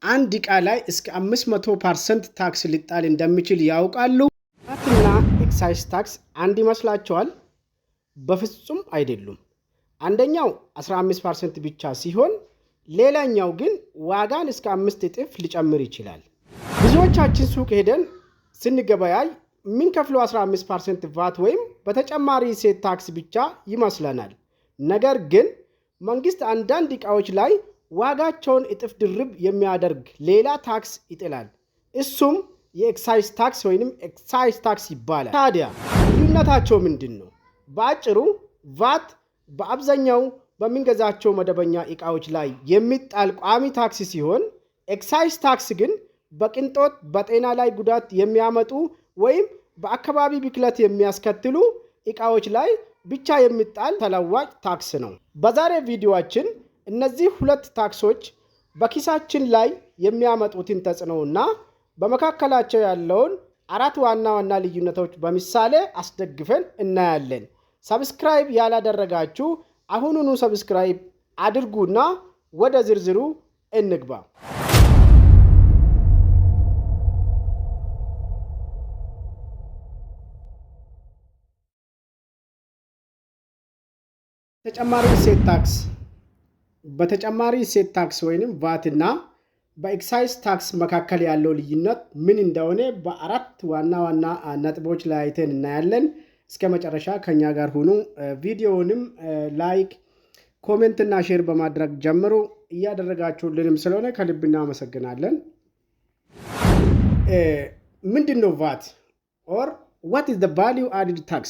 አንድ ዕቃ ላይ እስከ 500% ታክስ ሊጣል እንደሚችል ያውቃሉ? ቫትና ኤክሳይዝ ታክስ አንድ ይመስላችኋል? በፍጹም አይደሉም። አንደኛው 15% ብቻ ሲሆን ሌላኛው ግን ዋጋን እስከ 5 እጥፍ ሊጨምር ይችላል። ብዙዎቻችን ሱቅ ሄደን ስንገበያይ የምንከፍለው 15% ቫት ወይም በተጨማሪ እሴት ታክስ ብቻ ይመስለናል። ነገር ግን መንግስት አንዳንድ ዕቃዎች ላይ ዋጋቸውን እጥፍ ድርብ የሚያደርግ ሌላ ታክስ ይጥላል። እሱም የኤክሳይዝ ታክስ ወይም ኤክሳይዝ ታክስ ይባላል። ታዲያ ልዩነታቸው ምንድን ነው? በአጭሩ ቫት በአብዛኛው በምንገዛቸው መደበኛ ዕቃዎች ላይ የሚጣል ቋሚ ታክስ ሲሆን ኤክሳይዝ ታክስ ግን በቅንጦት በጤና ላይ ጉዳት የሚያመጡ ወይም በአካባቢ ብክለት የሚያስከትሉ ዕቃዎች ላይ ብቻ የሚጣል ተለዋጭ ታክስ ነው። በዛሬ ቪዲዮአችን እነዚህ ሁለት ታክሶች በኪሳችን ላይ የሚያመጡትን ተጽዕኖና በመካከላቸው ያለውን አራት ዋና ዋና ልዩነቶች በምሳሌ አስደግፈን እናያለን። ሰብስክራይብ ያላደረጋችሁ አሁኑኑ ሰብስክራይብ አድርጉና ወደ ዝርዝሩ እንግባ። ተጨማሪ እሴት ታክስ በተጨማሪ እሴት ታክስ ወይንም ቫት እና በኤክሳይዝ ታክስ መካከል ያለው ልዩነት ምን እንደሆነ በአራት ዋና ዋና ነጥቦች ላይ አይተን እናያለን። እስከ መጨረሻ ከኛ ጋር ሁኑ። ቪዲዮውንም ላይክ፣ ኮሜንት እና ሼር በማድረግ ጀምሩ። እያደረጋችሁልንም ስለሆነ ከልብ እናመሰግናለን። ምንድነው ቫት or what is the value added tax?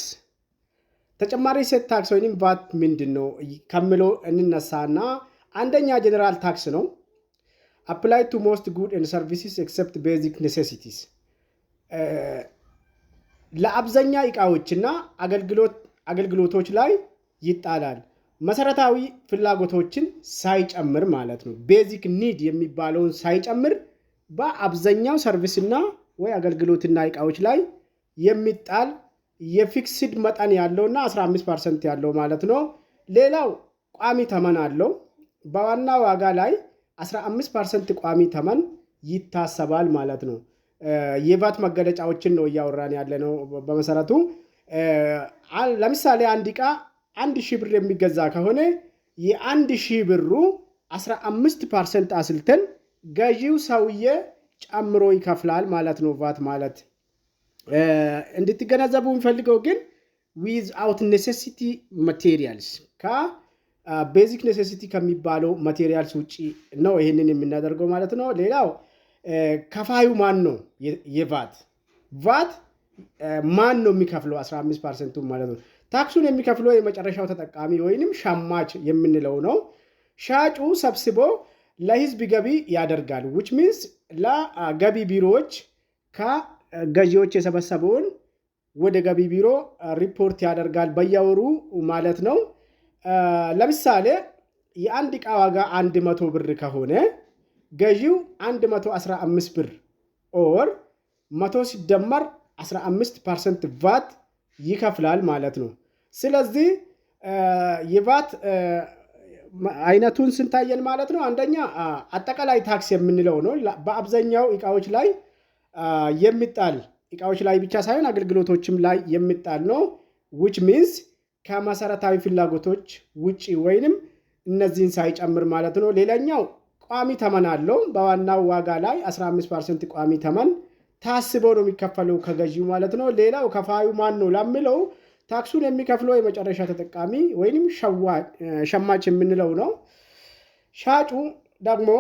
ተጨማሪ እሴት ታክስ ወይም ቫት ምንድነው ከሚለው እንነሳና አንደኛ ጀነራል ታክስ ነው። apply to most goods and services except basic necessities። ለአብዛኛ ዕቃዎችና አገልግሎቶች ላይ ይጣላል። መሰረታዊ ፍላጎቶችን ሳይጨምር ማለት ነው። ቤዚክ ኒድ የሚባለውን ሳይጨምር በአብዛኛው ሰርቪስና ወይ አገልግሎትና ዕቃዎች ላይ የሚጣል የፊክስድ መጠን ያለውና 15% ያለው ማለት ነው። ሌላው ቋሚ ተመን አለው። በዋና ዋጋ ላይ 15% ቋሚ ተመን ይታሰባል ማለት ነው። የቫት መገለጫዎችን ነው እያወራን ያለነው። በመሰረቱ ለምሳሌ አንድ ዕቃ 1000 ብር የሚገዛ ከሆነ የ1000 ብሩ 15% አስልተን ገዢው ሰውዬ ጨምሮ ይከፍላል ማለት ነው። ቫት ማለት እንድትገነዘቡ እንፈልገው ግን without necessity materials ከቤዚክ ኔሴሲቲ ከሚባለው ማቴሪያልስ ውጪ ነው ይሄንን የምናደርገው ማለት ነው። ሌላው ከፋዩ ማን ነው? የቫት ማን ነው የሚከፍለው? 15% ማለት ነው። ታክሱን የሚከፍለው የመጨረሻው ተጠቃሚ ወይንም ሸማች የምንለው ነው። ሻጩ ሰብስቦ ለህዝብ ገቢ ያደርጋል። which means ለገቢ ቢሮዎች ከገዢዎች የሰበሰበውን ወደ ገቢ ቢሮ ሪፖርት ያደርጋል በየወሩ ማለት ነው። ለምሳሌ የአንድ ዕቃ ዋጋ 100 ብር ከሆነ ገዢው 115 ብር ኦር 100 ሲደመር 15% ቫት ይከፍላል ማለት ነው። ስለዚህ የቫት አይነቱን ስንታየን ማለት ነው። አንደኛ አጠቃላይ ታክስ የምንለው ነው። በአብዛኛው ዕቃዎች ላይ የሚጣል ዕቃዎች ላይ ብቻ ሳይሆን አገልግሎቶችም ላይ የሚጣል ነው። which means ከመሰረታዊ ፍላጎቶች ውጪ ወይንም እነዚህን ሳይጨምር ማለት ነው። ሌላኛው ቋሚ ተመን አለው። በዋናው ዋጋ ላይ 15% ቋሚ ተመን ታስቦ ነው የሚከፈለው ከገዢው ማለት ነው። ሌላው ከፋዩ ማን ነው ለሚለው ታክሱን የሚከፍለው የመጨረሻ ተጠቃሚ ወይንም ሸማች የምንለው ነው። ሻጩ ደግሞ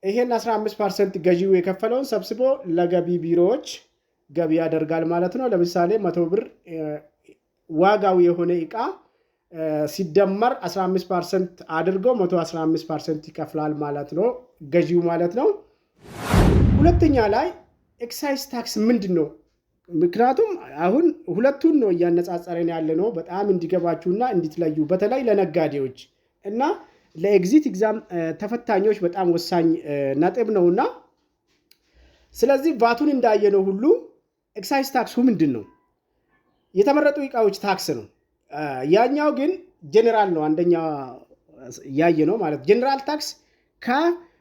ይሄን 15% ገዢው የከፈለውን ሰብስቦ ለገቢ ቢሮዎች ገቢ ያደርጋል ማለት ነው። ለምሳሌ 100 ብር ዋጋው የሆነ ዕቃ ሲደመር 15% አድርገው 115% ይከፍላል ማለት ነው ገዢው ማለት ነው። ሁለተኛ ላይ ኤክሳይዝ ታክስ ምንድነው? ምክንያቱም አሁን ሁለቱን ነው እያነጻጸረን ያለ ነው። በጣም እንዲገባችሁና እንድትለዩ በተለይ ለነጋዴዎች እና ለኤግዚት ኤግዛም ተፈታኞች በጣም ወሳኝ ነጥብ ነውና ስለዚህ ቫቱን እንዳየነው ሁሉ ኤክሳይዝ ታክሱ ምንድነው? የተመረጡ ዕቃዎች ታክስ ነው። ያኛው ግን ጀነራል ነው። አንደኛ ያየ ነው ማለት ጀነራል ታክስ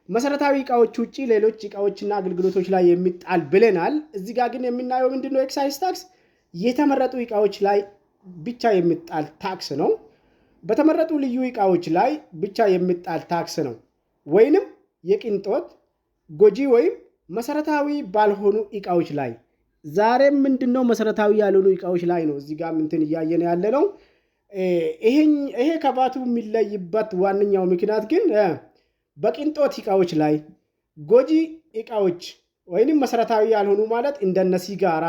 መሰረታዊ እቃዎች ውጪ ሌሎች እቃዎችና አገልግሎቶች ላይ የሚጣል ብለናል። እዚህ ጋር ግን የምናየው ምንድነው ኤክሳይዝ ታክስ የተመረጡ እቃዎች ላይ ብቻ የሚጣል ታክስ ነው። በተመረጡ ልዩ እቃዎች ላይ ብቻ የሚጣል ታክስ ነው። ወይንም የቅንጦት ጎጂ ወይም መሰረታዊ ባልሆኑ እቃዎች ላይ ዛሬም ምንድነው መሰረታዊ ያልሆኑ እቃዎች ላይ ነው እዚህ ጋር እንትን እያየን ያለ ነው። ይሄ ከቫቱ የሚለይበት ዋነኛው ምክንያት ግን በቅንጦት እቃዎች ላይ ጎጂ እቃዎች ወይንም መሰረታዊ ያልሆኑ ማለት እንደነ ሲጋራ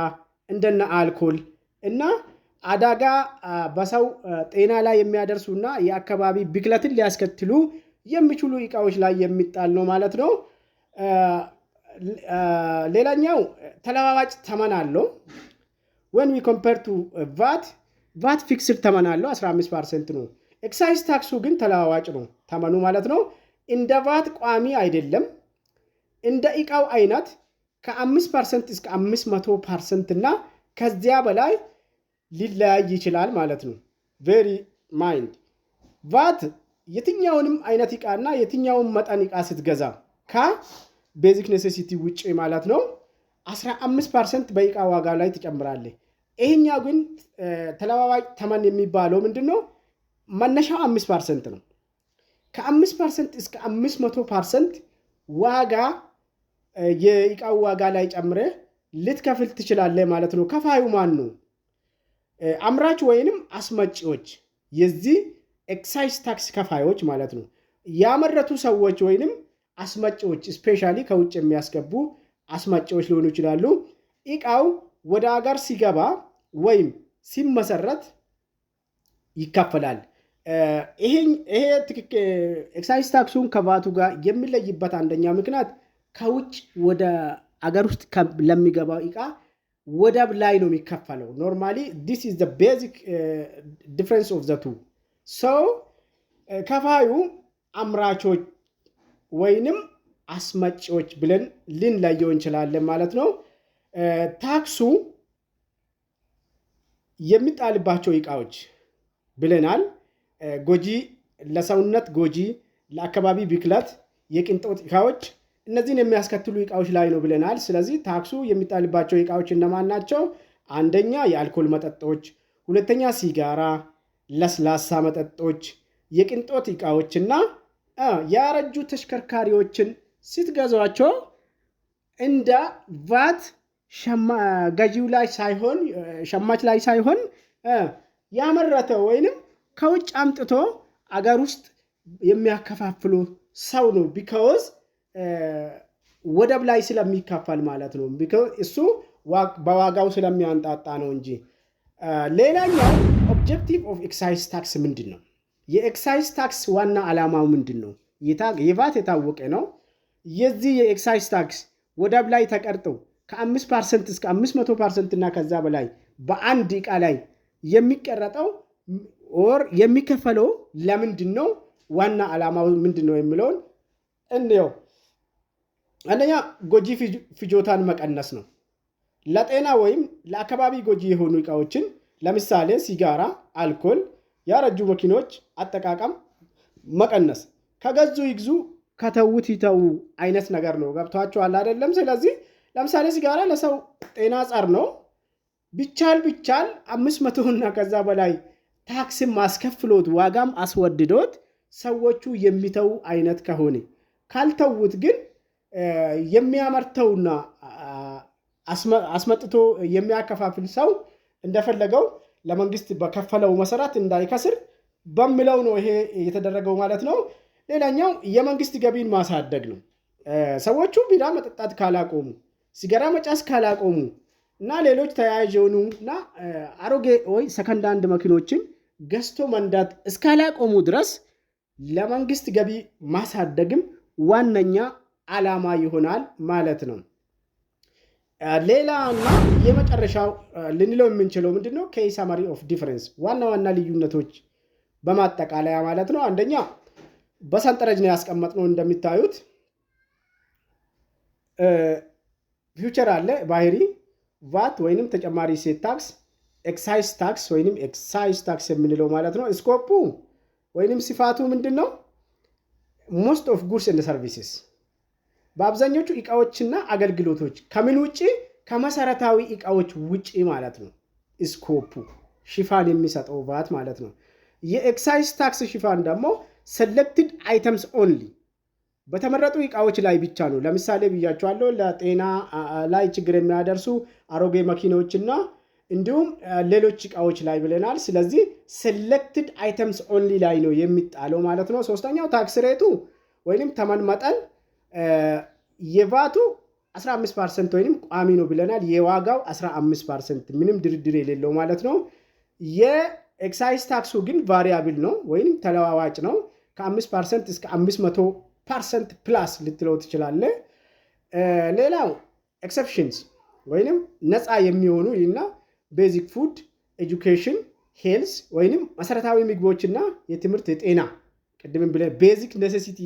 እንደነ አልኮል እና አደጋ በሰው ጤና ላይ የሚያደርሱና የአካባቢ ብክለትን ሊያስከትሉ የሚችሉ እቃዎች ላይ የሚጣል ነው ማለት ነው። ሌላኛው ተለዋዋጭ ተመን አለው። when we compare to VAT ፊክስድ ተመን አለው 15% ነው። ኤክሳይዝ ታክሱ ግን ተለዋዋጭ ነው ተመኑ ማለት ነው። እንደ ቫት ቋሚ አይደለም። እንደ እቃው አይነት ከ5% እስከ 500% እና ከዚያ በላይ ሊለያይ ይችላል ማለት ነው። very mind ቫት የትኛውንም አይነት እቃና የትኛውን መጠን እቃ ስትገዛ ከቤዚክ ኔሴሲቲ ውጪ ማለት ነው 15% በእቃ ዋጋ ላይ ትጨምራለህ። ይሄኛው ግን ተለዋዋጭ ተመን የሚባለው ምንድነው? መነሻው 5% ነው። ከ5% እስከ 500% ዋጋ የእቃው ዋጋ ላይ ጨምረ ልትከፍል ትችላለህ ማለት ነው። ከፋዩ ማን ነው? አምራች ወይንም አስመጪዎች፣ የዚህ ኤክሳይዝ ታክስ ከፋዮች ማለት ነው። ያመረቱ ሰዎች ወይንም አስመጪዎች ስፔሻሊ ከውጭ የሚያስገቡ አስመጪዎች ሊሆኑ ይችላሉ። እቃው ወደ ሀገር ሲገባ ወይም ሲመሰረት ይከፈላል። ይሄ ኤክሳይዝ ታክሱን ከቫቱ ጋር የሚለይበት አንደኛ ምክንያት ከውጭ ወደ አገር ውስጥ ለሚገባው እቃ ወደብ ላይ ነው የሚከፈለው። ኖርማሊ this is the basic difference of the two. so ከፋዩ አምራቾች ወይንም አስመጪዎች ብለን ልንለየው እንችላለን ማለት ነው። ታክሱ የሚጣልባቸው እቃዎች ብለናል። ጎጂ፣ ለሰውነት ጎጂ፣ ለአካባቢ ብክለት፣ የቅንጦት እቃዎች እነዚህን የሚያስከትሉ እቃዎች ላይ ነው ብለናል። ስለዚህ ታክሱ የሚጣልባቸው እቃዎች እነማን ናቸው? አንደኛ የአልኮል መጠጦች፣ ሁለተኛ ሲጋራ፣ ለስላሳ መጠጦች፣ የቅንጦት እቃዎችና ያረጁ ተሽከርካሪዎችን ስትገዟቸው እንደ ቫት ገዢው ላይ ሳይሆን ሸማች ላይ ሳይሆን ያመረተ ወይንም ከውጭ አምጥቶ አገር ውስጥ የሚያከፋፍሉ ሰው ነው። ቢካውዝ ወደብ ላይ ስለሚከፋል ማለት ነው። ቢካውዝ እሱ በዋጋው ስለሚያንጣጣ ነው እንጂ። ሌላኛው ኦብጀክቲቭ ኦፍ ኤክሳይዝ ታክስ ምንድን ነው? የኤክሳይዝ ታክስ ዋና ዓላማው ምንድን ነው? የቫት የታወቀ ነው። የዚህ የኤክሳይዝ ታክስ ወደብ ላይ ተቀርጠው ከ5% እስከ 500% እና ከዛ በላይ በአንድ እቃ ላይ የሚቀረጠው ኦር የሚከፈለው ለምንድን ነው? ዋና ዓላማው ምንድን ነው የሚለውን እንየው። አንደኛ ጎጂ ፍጆታን መቀነስ ነው። ለጤና ወይም ለአካባቢ ጎጂ የሆኑ እቃዎችን ለምሳሌ ሲጋራ፣ አልኮል፣ ያረጁ መኪኖች አጠቃቀም መቀነስ። ከገዙ ይግዙ፣ ከተውት ይተው አይነት ነገር ነው። ገብቷችኋል አይደለም? ስለዚህ ለምሳሌ ሲጋራ ለሰው ጤና ጸር ነው። ቢቻል 500 እና ከዛ በላይ ታክስም ማስከፍሎት ዋጋም አስወድዶት ሰዎቹ የሚተው አይነት ከሆነ ካልተውት ግን የሚያመርተውና አስመጥቶ የሚያከፋፍል ሰው እንደፈለገው ለመንግስት በከፈለው መሰረት እንዳይከስር በሚለው ነው ይሄ የተደረገው ማለት ነው። ሌላኛው የመንግስት ገቢን ማሳደግ ነው። ሰዎቹ ቢራ መጠጣት ካላቆሙ፣ ሲጋራ መጫስ ካላቆሙ እና ሌሎች ተያያዥ የሆኑና አሮጌ ወይ ሰከንድ ሃንድ መኪኖችን ገዝቶ መንዳት እስካላቆሙ ድረስ ለመንግስት ገቢ ማሳደግም ዋነኛ ዓላማ ይሆናል ማለት ነው። ሌላና የመጨረሻው ልንለው የምንችለው ምንድነው? ኬይ ሳማሪ ኦፍ ዲፈረንስ፣ ዋና ዋና ልዩነቶች በማጠቃለያ ማለት ነው። አንደኛ በሰንጠረዥ ነው ያስቀመጥነው። እንደሚታዩት ፊውቸር አለ፣ ባህሪ፣ ቫት ወይንም ተጨማሪ እሴት ታክስ፣ ኤክሳይዝ ታክስ ወይንም ኤክሳይዝ ታክስ የምንለው ማለት ነው። ስኮፑ ወይንም ሲፋቱ ምንድነው? ሞስት ኦፍ ጉድስ ኤንድ ሰርቪስስ፣ በአብዛኞቹ ዕቃዎችና አገልግሎቶች ከምን ውጪ ከመሰረታዊ ዕቃዎች ውጪ ማለት ነው ስኮፑ ሽፋን የሚሰጠው ቫት ማለት ነው። የኤክሳይዝ ታክስ ሽፋን ደግሞ selected items only በተመረጡ ዕቃዎች ላይ ብቻ ነው። ለምሳሌ ብያቸዋለሁ ለጤና ላይ ችግር የሚያደርሱ አሮጌ መኪናዎችና እንዲሁም ሌሎች ዕቃዎች ላይ ብለናል። ስለዚህ selected items only ላይ ነው የሚጣለው ማለት ነው። ሶስተኛው ታክስ ሬቱ ወይንም ተመን መጠን የቫቱ 15% ወይንም ቋሚ ነው ብለናል። የዋጋው 15% ምንም ድርድር የሌለው ማለት ነው። የኤክሳይዝ ታክሱ ግን ቫሪያብል ነው ወይንም ተለዋዋጭ ነው። ከ5% እስከ 500% ፕላስ ልትለው ትችላለህ። ሌላው ኤክሰፕሽንስ ወይንም ነፃ የሚሆኑ እና ቤዚክ ፉድ ኤጁኬሽን ሄልስ ወይንም መሰረታዊ ምግቦችና የትምህርት የጤና ቅድም ብለ ቤዚክ ኔሴሲቲ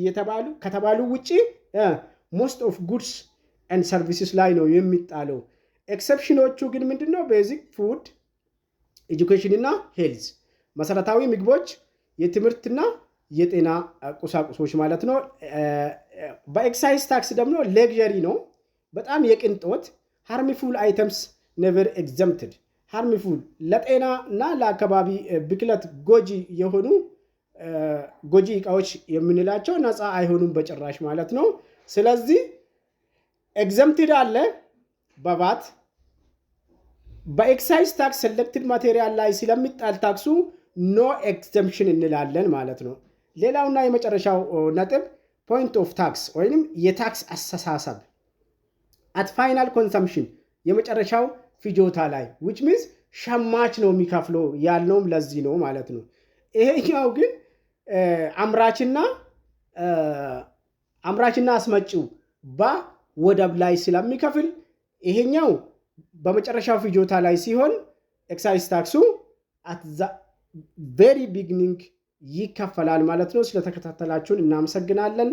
ከተባሉ ውጪ ሞስት ኦፍ ጉድስ ኤንድ ሰርቪስስ ላይ ነው የሚጣለው። ኤክሰፕሽኖቹ ግን ምንድነው? ቤዚክ ፉድ ኤጁኬሽን እና ሄልዝ መሰረታዊ ምግቦች የትምህርትና የጤና ቁሳቁሶች ማለት ነው። በኤክሳይዝ ታክስ ደግሞ ሌግዠሪ ነው በጣም የቅንጦት ሃርሚፉል አይተምስ ኔቨር ኤግዘምፕትድ ሃርሚፉል ለጤና እና ለአካባቢ ብክለት ጎጂ የሆኑ ጎጂ ዕቃዎች የምንላቸው ነፃ አይሆኑም በጭራሽ ማለት ነው። ስለዚህ ኤግዘምፕትድ አለ በቫት በኤክሳይዝ ታክስ ሴሌክትድ ማቴሪያል ላይ ስለሚጣል ታክሱ ኖ ኤግዘምፕሽን እንላለን ማለት ነው። ሌላውና የመጨረሻው ነጥብ ፖይንት ኦፍ ታክስ ወይንም የታክስ አስተሳሰብ at final consumption የመጨረሻው ፍጆታ ላይ which means ሸማች ነው የሚከፍለው ያልነውም ለዚህ ነው ማለት ነው። ይሄኛው ግን አምራችና አስመጪው በወደብ ላይ ስለሚከፍል ይሄኛው በመጨረሻው ፍጆታ ላይ ሲሆን ኤክሳይዝ ታክሱ at the very beginning ይከፈላል ማለት ነው። ስለተከታተላችሁን እናመሰግናለን።